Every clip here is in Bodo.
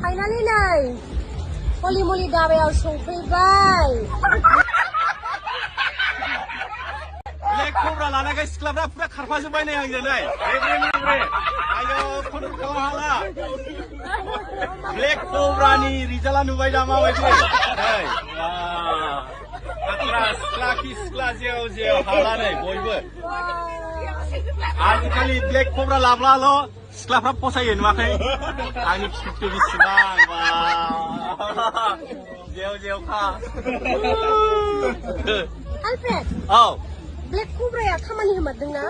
Finally नै हलि दाबायाव सौफैबाय ब्लेक कब्रा लानायखाय सिख्लाफ्रा पुरा खारफाजोब्बाय नै आंजों नै आयो फन खालामहाला ब्लेक कब्रानि रिजाल्टआ नुबाय दा माबायदि नै सिख्ला खि सिख्ला जेव जेव हाला नै बयबो आजिखालि ब्लेक कब्रा लाब्लाल' सिख्लाफ्रा फसायो नुवाखै आंनि फिथोबखौ बेसेबां जेव जेवखा Alfred औ ब्लेक कब्राया खामानि होमारदोंना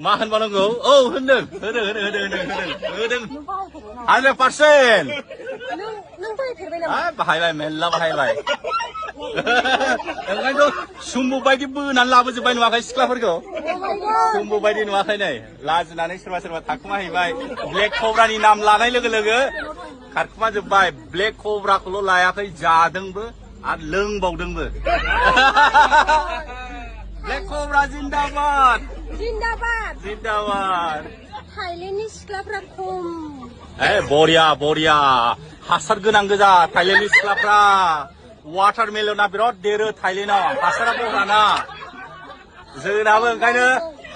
मा होनबानांगौ औ होनदों होदों 100% नों बाहायफेरबाय नामा बाहायबाय मेल्ला बाहायबाय ओंखायनोथ' सुम्बु बायदि बोनानै लाबोजोब्बाय नुवाखै सिख्लाफोरखौ सुम्बु बायदि नुवाखै नै लाजिनानै सोरबा थाखुमाहैबाय ब्लेक कब्रानि नाम लानाय लोगो लोगो खारखुमाजोब्बाय ब्लेक कब्राखौल' लायाखै जादोंबो आरो लोंबावदोंबो ब्लेक कब्रा जिन्दाबाद जिन्दाबाद थाइलेण्डनि सिख्लाफ्रा खम बरिया हासार गोनां गोजा थाइलेण्डनि सिख्लाफ्रा वाटारमेलना बिराद देरो थाइलेण्डआव हासारा बहाना जोंनाबो ओंखायनो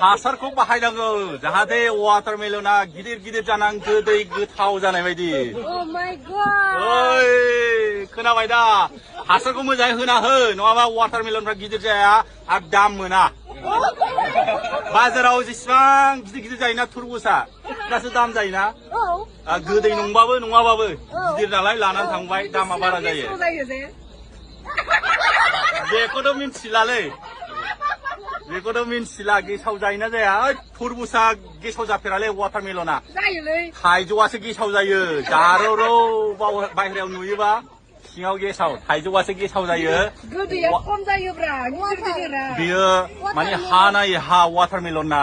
हासारखौ बाहायनांगौ जाहाथे वाटारमेलना गिदिर जानां गोदै गोथाव जानाय बायदि Oh my god ओइ खोनाबाय दा हासारखौ मोजाङै होना हो नङाबा वाटारमेलनफ्रा गिदिर जाया आरो दाम मोना बाजाराव जेसेबां गिदिर जायोना तुरबुजआ दासो दाम जायोना गोदै नंबाबो नङाबाबो गिदिर नालाय लानानै थांबाय दामा बारा जायो बेखौथ' मिन्थिला गेसाव जायोना जाया तुरबुजआ गेसाव जाफेरालै वाटारमेलना थाइजौआसो गेसाव जायो जारौ बाहेरायाव नुयोबा सिङाव गेसाव थाइजौआसो गेसाव जायो गोदैया खम जायोब्रा बियो माने हा नायै हा वाटारमेलना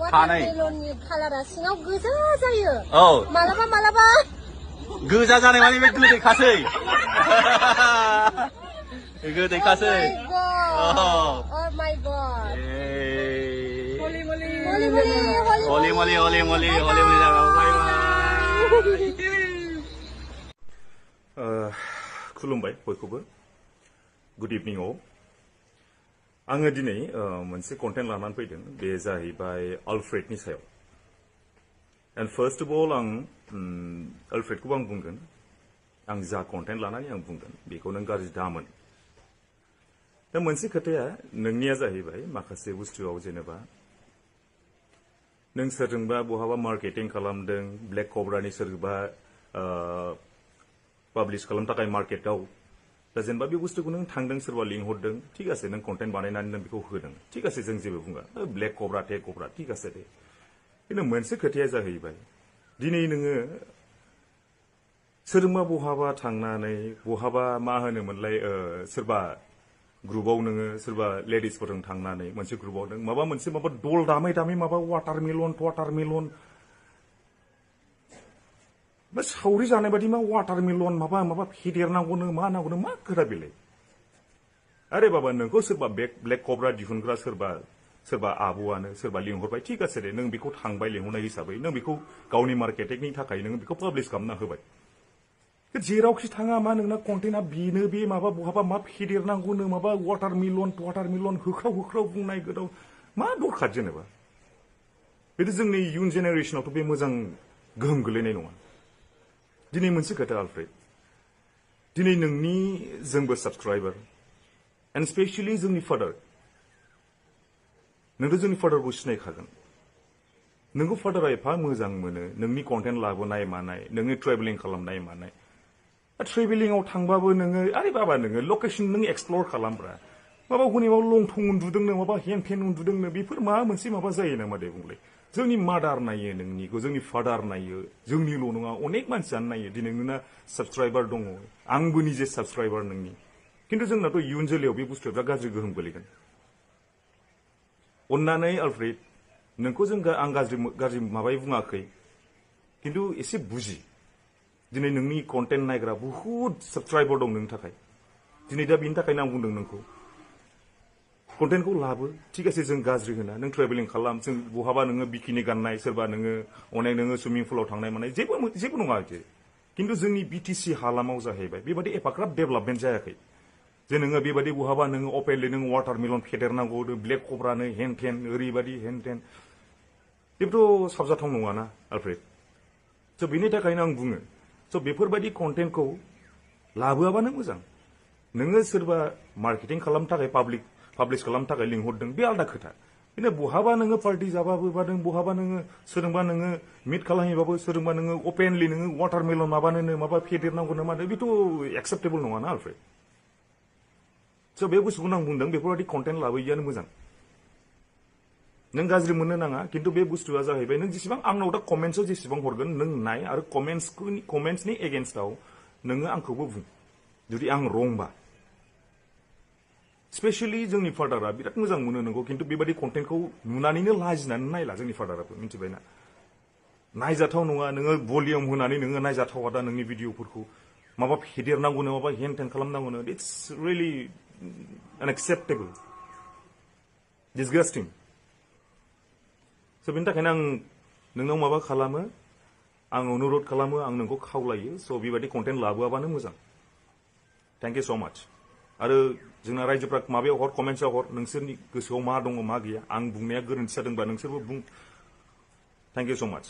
वाटारमेलननि कालारा सिङाव गोजा जायो औ मालाबा गोजा जानाय माने बे गोदैखासै गोदैखासै Oh my god हलि खुलुमबाय बयखौबो गुड इभिनिं all आङो दिनै मोनसे कन्टेन्ट लानानै फैदों बे जाहैबाय आलफ्रेडनि सायाव एन्ड फार्स्ट अफ अल आं आलफ्रेडखौबो आं बुंगोन आं जा कन्टेन्ट लानानै आं बुंगोन बेखौ नों गाज्रि दामोन दा मोनसे खोथाया नोंनिया जाहैबाय माखासे बुस्थुआव जेनेबा नों सोरजोंबा बहाबा मार्केटिं खालामदों ब्लेक कब्रानि सोरबा पाब्लिश खालामनो थाखाय मार्केटआव दा जेनेबा बे बुस्थुखौ नों थांदों सोरबा लिंहरदों ठीक आसे नों कन्टेन्ट बानायनानै नों बेखौ होदों ठीक आसे जों जेबो बुङा ब्लेक कब्रा टेक कब्रा ठीक आसे दे खिन्थु मोनसे खोथाया जाहैबाय दिनै नोङो सोरजोंबा बहाबा थांनानै बहाबा मा होनोमोनलाय सोरबा ग्रुपआव नोङो सोरबा लेडिसफोरजों थांनानै मोनसे ग्रुपआव नों माबा दल दामै माबा वाटारमेलन बा सावरि जानाय बादि मा वाटारमेलन माबा फेदेरनांगौनो मा नांगौनो मा खोथा बेलाय आरे बाबा नोंखौ सोरबा ब्लेक कब्रा दिहुनग्रा सोरबा आब'आनो सोरबा लिंहरबाय ठीक आसे दे नों बेखौ थांबाय लिंहरनाय हिसाबै नों बेखौ गावनि मार्केटिंनि थाखाय नों बेखौ पाब्लिश खालामना होबाय जेरावखि थाङा मा नोंना कन्टेन्टआ बेनो बे माबा बहाबा मा फेदेरनांगौनो माबा वाटारमेलन होख्राव बुंनाय गोदाव मा दरखार जेनेबा बेथ' जोंनि इयुन जेनेरेसनावथ' बे मोजां गोहोम गोलैनाय नङा दिनै मोनसे खोथा आलफ्रेड दिनै नोंनि जोंबो साबस्क्राइबार एन्ड स्पेसियेलि जोंनि फादार नोंथ' जोंनि फादारखौ सिनायखागोन नोंखौ फादारा एफा मोजां मोनो नोंनि कन्टेन्ट लाबोनाय मानाय नोंनि ट्रेभेलिं खालामनाय मानाय ट्रेभेलिंआव थांबाबो नोङो आरे बाबा नोङो लकेसन नों एक्सप्लर खालामब्रा माबा हनै माबा लंथं उन्दुदोंनो माबा हेन उन्दुदोंनो बेफोर माबा मोनसे माबा जायो नामा दे बुंलाय जोंनि मादार नायो नोंनिखौ जोंनि फादार नायो जोंनिल' नङा अनेक मानसियानो नायो दिनै नोंना साबस्क्राइबार दङ आंबो निजे साबस्क्राइबार नोंनि खिन्थु जोंनाथ' इयुन जोलैयाव बे बुस्थुआ बिराद गाज्रि गोहोम गोलैगोन अन्नानै आलफ्रेड नोंखौ जों आं गाज्रि माबायै बुङाखै खिन्थु एसे बुजि दिनै नोंनि कन्टेन्ट नायग्रा बुहुत साबस्क्राइबार दं नोंनि थाखाय दिनै दा बेनि थाखायनो आं बुंदों नोंखौ कन्टेन्टखौ लाबो ठीक আছে जों गाज्रि होना नों ट्रेभेलिं खालाम जों बहाबा नोङो बिकिनि गाननाय सोरबा नोङो अनेक नोङो सुइमिं पुलाव थांनाय मानाय जेबो नङा आरोखि किन्तु जोंनि बिटिसि हालामाव जाहैबाय बेबादि एफाग्राब डेभेलपमेन्ट जायाखै जे नोङो बेबादि बहाबा नोङो अपेनलि नोङो वाटारमेलन फेदेरनांगौ ब्लेक कब्रानो हेन टेन ओरैबादि हेन टेन बेबोथ' साबजाथाव नङाना आलफ्रेड स' बेनि थाखायनो आं बुङो स' बेफोरबायदि कन्टेन्टखौ लाबोआबानो मोजां नोङो सोरबा मार्केटिं खालामनो थाखाय पाब्लिश खालामनो थाखाय लिंहरदों बे आलदा खोथा बिदिनो बहाबा नोङो पार्टि जाबाबो बा नों बहाबा नोङो सोरजोंबा नोङो मिट खालामहैबाबो सोरजोंबा नोङो अपेनलि नोङो वाटारमेलन माबानो माबा फेदेरनांगौनो मानो बेथ' एक्सेप्टेबल नङाना आलफ्रेड स' बे बुस्थुखौनो आं बुंदों बेफोरबायदि कन्टेन्ट लाबोयैआनो मोजां नों गाज्रि मोननो नाङा किन्तु बे बुस्थुआ जाहैबाय नों जेसेबां आंनाव दा कमेन्ट्सआव जेसेबां हरगोन नों नाय आरो कमेन्ट्सनि एगेन्स्टआव नोङो आंखौबो बुं जुदि आं रंबा स्पेशली जोंनि फादारा बिराद मोजां मोनो नंगौ किन्तु बेबायदि कन्टेन्टखौ नुनानैनो लाजिनानै नायला जोंनि फादाराबो मिथिबायना नायजाथाव नङा नोङो भलिउम होनानै नोङो नायजाथावा दा नोंनि भिडिअफोरखौ माबा फेदेरनांगौनो माबा हेन टेन खालामनांगौनो इट्स रियेलि अनएक्सेप्टेबल डिसगास्टिं स' बेनि थाखायनो आं नोंनाव माबा खालामो आं अनुर'ध खालामो आं नोंखौ खावलायो स' बेबायदि कन्टेन्ट लाबोआबानो मोजां थेंक इउ स' माच आरो जोंना रायजोफ्रा माबायाव हर कमेन्ट्सआव हर नोंसोरनि गोसोआव मा दङ मा गैया आं बुंनाया गोरोन्थि जादोंबा नोंसोरबो बुं थेंक इउ स' माच